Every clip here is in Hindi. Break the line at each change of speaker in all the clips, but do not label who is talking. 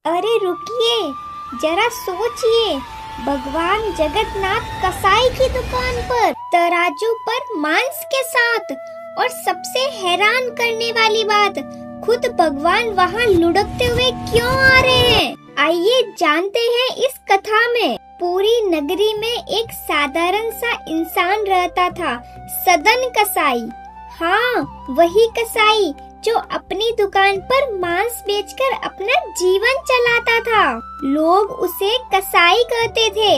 अरे रुकिए, जरा सोचिए। भगवान जगन्नाथ कसाई की दुकान पर तराजू पर मांस के साथ, और सबसे हैरान करने वाली बात, खुद भगवान वहाँ लुढ़कते हुए क्यों आ रहे हैं? आइए जानते हैं इस कथा में। पूरी नगरी में एक साधारण सा इंसान रहता था, सदन कसाई। हाँ, वही कसाई जो अपनी दुकान पर मांस बेचकर अपना जीवन चलाता था। लोग उसे कसाई कहते थे,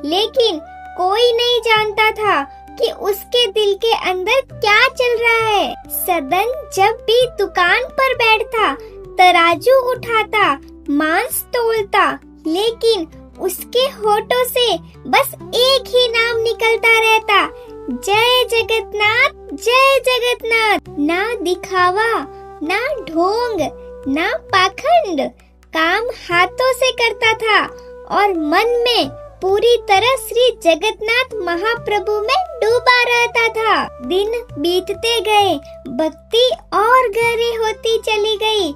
लेकिन कोई नहीं जानता था कि उसके दिल के अंदर क्या चल रहा है। सदन जब भी दुकान पर बैठता, तराजू उठाता, मांस तोलता, लेकिन उसके होठों से बस एक ही नाम निकलता रहता, जय जगन्नाथ, जय जगन्नाथ। ना दिखावा, ना ढोंग, ना पाखंड, काम हाथों से करता था और मन में पूरी तरह श्री जगन्नाथ महाप्रभु में डूबा रहता था। दिन बीतते गए, भक्ति और गहरी होती चली गई।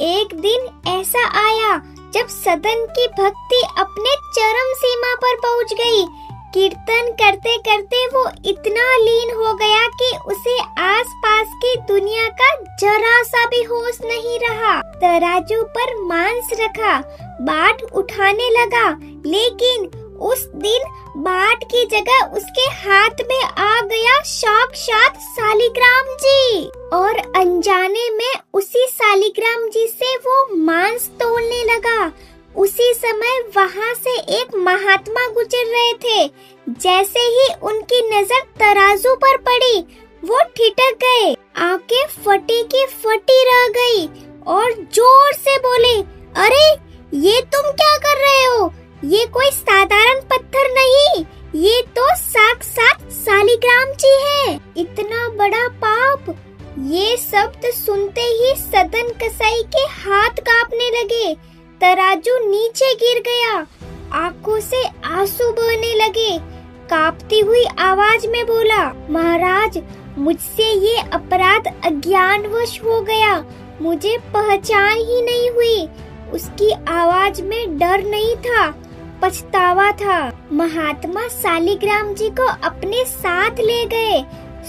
एक दिन ऐसा आया जब सदन की भक्ति अपने चरम सीमा पर पहुंच गई। कीर्तन करते करते वो इतना लीन हो गया कि उसे आसपास की दुनिया का जरा सा भी होश नहीं रहा। तराजू पर मांस रखा, बाट उठाने लगा, लेकिन उस दिन बाट की जगह उसके हाथ में आ गया साक्षात शालिग्राम जी, और अनजाने में उसी शालिग्राम जी से वो मांस तोलने लगा। उसी समय वहाँ से एक महात्मा गुजर रहे थे। जैसे ही उनकी नजर तराजू पर पड़ी, वो ठिठक गए, आंखें फटी की फटी रह गई और जोर से बोले, अरे ये तुम क्या कर रहे हो? ये कोई साधारण पत्थर नहीं, ये तो साक्षात शालिग्राम जी है। इतना बड़ा पाप। ये शब्द सुनते ही सदन कसाई के हाथ कांपने लगे। तराजू नीचे गिर गया, आंखों से आंसू बहने लगे। कांपती हुई आवाज में बोला, महाराज, मुझसे ये अपराध अज्ञानवश हो गया, मुझे पहचान ही नहीं हुई। उसकी आवाज में डर नहीं था, पछतावा था। महात्मा शालिग्राम जी को अपने साथ ले गए,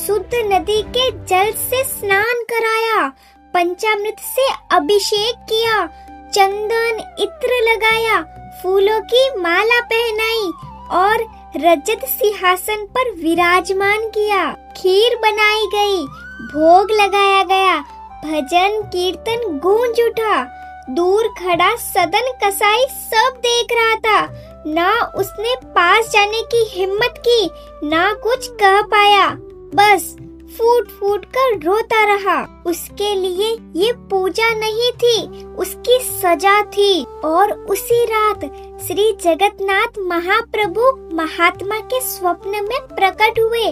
शुद्ध नदी के जल से स्नान कराया, पंचामृत से अभिषेक किया, चंदन इत्र लगाया, फूलों की माला पहनाई और रजत सिंहासन पर विराजमान किया। खीर बनाई गई, भोग लगाया गया, भजन कीर्तन गूंज उठा। दूर खड़ा सदन कसाई सब देख रहा था। ना उसने पास जाने की हिम्मत की, ना कुछ कह पाया, बस फूट फूट कर रोता रहा। उसके लिए ये पूजा नहीं थी, उसकी सजा थी। और उसी रात श्री जगन्नाथ महाप्रभु महात्मा के स्वप्न में प्रकट हुए।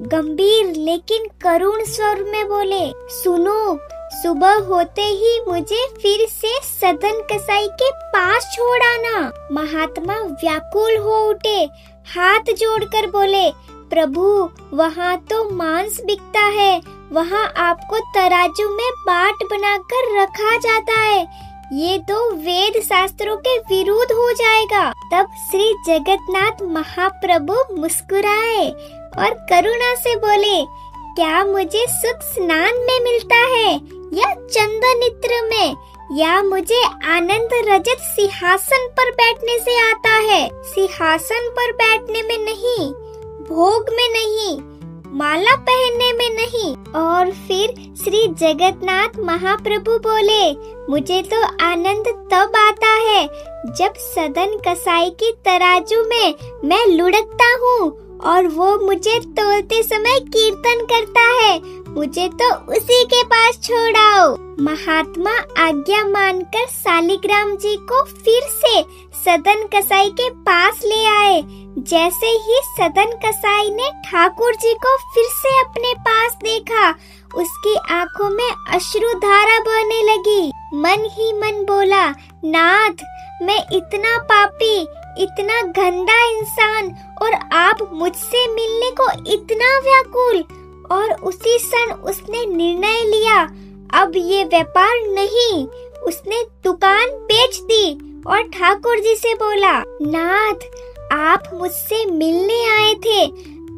गंभीर लेकिन करुण स्वर में बोले, सुनो, सुबह होते ही मुझे फिर से सदन कसाई के पास छोड़ आना। महात्मा व्याकुल हो उठे, हाथ जोड़कर बोले, प्रभु, वहाँ तो मांस बिकता है, वहाँ आपको तराजू में बाट बनाकर रखा जाता है, ये तो वेद शास्त्रों के विरुद्ध हो जाएगा। तब श्री जगन्नाथ महाप्रभु मुस्कुराए और करुणा से बोले, क्या मुझे सुख स्नान में मिलता है या चंदन इत्र में, या मुझे आनंद रजत सिंहासन पर बैठने से आता है? सिंहासन पर बैठने में नहीं, भोग में नहीं, माला पहनने में नहीं। और फिर श्री जगन्नाथ महाप्रभु बोले, मुझे तो आनंद तब आता है जब सदन कसाई की तराजू में मैं लुढ़कता हूँ और वो मुझे तोलते समय कीर्तन करता है। मुझे तो उसी के पास छोड़ाओ। महात्मा आज्ञा मानकर शालिग्राम जी को फिर से सदन कसाई के पास ले आए। जैसे ही सदन कसाई ने ठाकुर जी को फिर से अपने पास देखा, उसकी आंखों में अश्रुधारा बहने लगी। मन ही मन बोला, नाथ, मैं इतना पापी, इतना गंदा इंसान, और आप मुझसे मिलने को इतना व्याकुल। और उसी क्षण उसने निर्णय लिया, अब ये व्यापार नहीं। उसने दुकान बेच दी और ठाकुर जी से बोला, नाथ, आप मुझसे मिलने आए थे,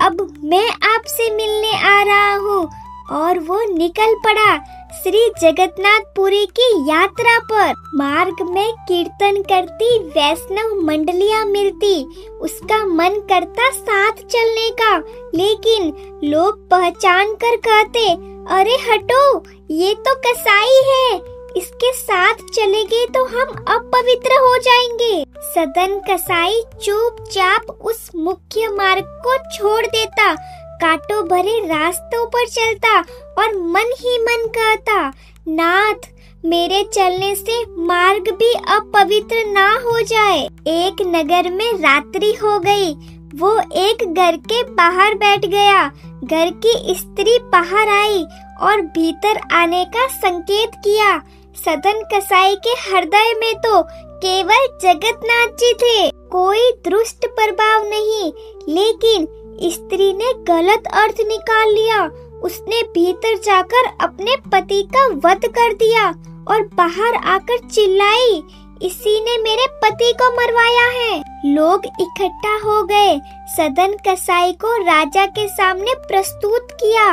अब मैं आपसे मिलने आ रहा हूँ। और वो निकल पड़ा श्री जगन्नाथपुरी की यात्रा पर। मार्ग में कीर्तन करती वैष्णव मंडलियां मिलती, उसका मन करता साथ चलने का, लेकिन लोग पहचान कर कहते, अरे हटो, ये तो कसाई है, इसके साथ चलेंगे तो हम अपवित्र हो जाएंगे। सदन कसाई चुपचाप उस मुख्य मार्ग को छोड़ देता, कांटों भरे रास्तों पर चलता और मन ही मन कहता, नाथ, मेरे चलने से मार्ग भी अपवित्र ना हो जाए। एक नगर में रात्रि हो गई। वो एक घर के बाहर बैठ गया। घर की स्त्री बाहर आई और भीतर आने का संकेत किया। सदन कसाई के हृदय में तो केवल जगन्नाथ जी थे, कोई दुष्ट प्रभाव नहीं। लेकिन स्त्री ने गलत अर्थ निकाल लिया। उसने भीतर जाकर अपने पति का वध कर दिया और बाहर आकर चिल्लाई, इसी ने मेरे पति को मरवाया है। लोग इकट्ठा हो गए। सदन कसाई को राजा के सामने प्रस्तुत किया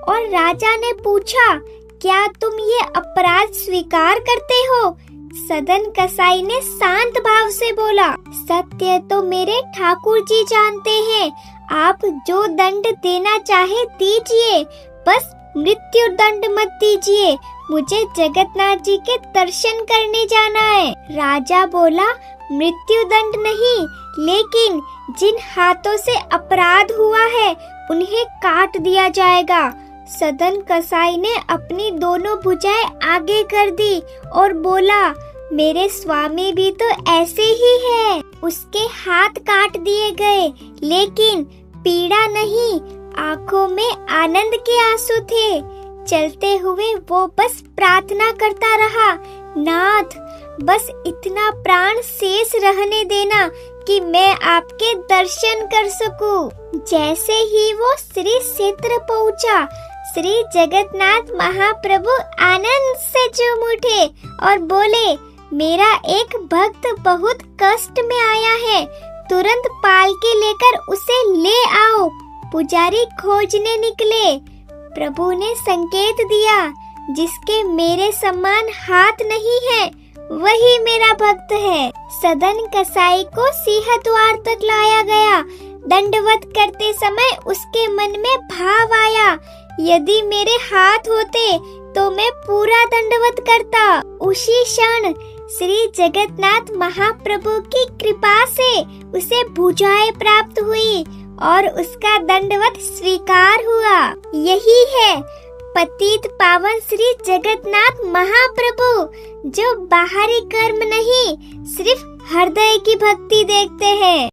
और राजा ने पूछा, क्या तुम ये अपराध स्वीकार करते हो? सदन कसाई ने शांत भाव से बोला, सत्य तो मेरे ठाकुर जी जानते हैं, आप जो दंड देना चाहे दीजिए, बस मृत्यु दंड मत दीजिए, मुझे जगन्नाथ जी के दर्शन करने जाना है। राजा बोला, मृत्यु दंड नहीं, लेकिन जिन हाथों से अपराध हुआ है उन्हें काट दिया जाएगा। सदन कसाई ने अपनी दोनों भुजाएं आगे कर दी और बोला, मेरे स्वामी भी तो ऐसे ही है। उसके हाथ काट दिए गए, लेकिन पीड़ा नहीं, आंखों में आनंद के आंसू थे। चलते हुए वो बस प्रार्थना करता रहा, नाथ, बस इतना प्राण शेष रहने देना कि मैं आपके दर्शन कर सकूं। जैसे ही वो श्री क्षेत्र पहुंचा, श्री जगन्नाथ महाप्रभु आनंद से झूम उठे और बोले, मेरा एक भक्त बहुत कष्ट में आया है, तुरंत पालकी लेकर उसे ले आओ। पुजारी खोजने निकले। प्रभु ने संकेत दिया, जिसके मेरे समान हाथ नहीं है वही मेरा भक्त है। सदन कसाई को सिंह द्वार तक लाया गया। दंडवत करते समय उसके मन में भाव आया, यदि मेरे हाथ होते तो मैं पूरा दंडवत करता। उसी क्षण श्री जगन्नाथ महाप्रभु की कृपा से उसे भुजाएं प्राप्त हुई और उसका दंडवत स्वीकार हुआ। यही है पतित पावन श्री जगन्नाथ महाप्रभु, जो बाहरी कर्म नहीं, सिर्फ हृदय की भक्ति देखते हैं।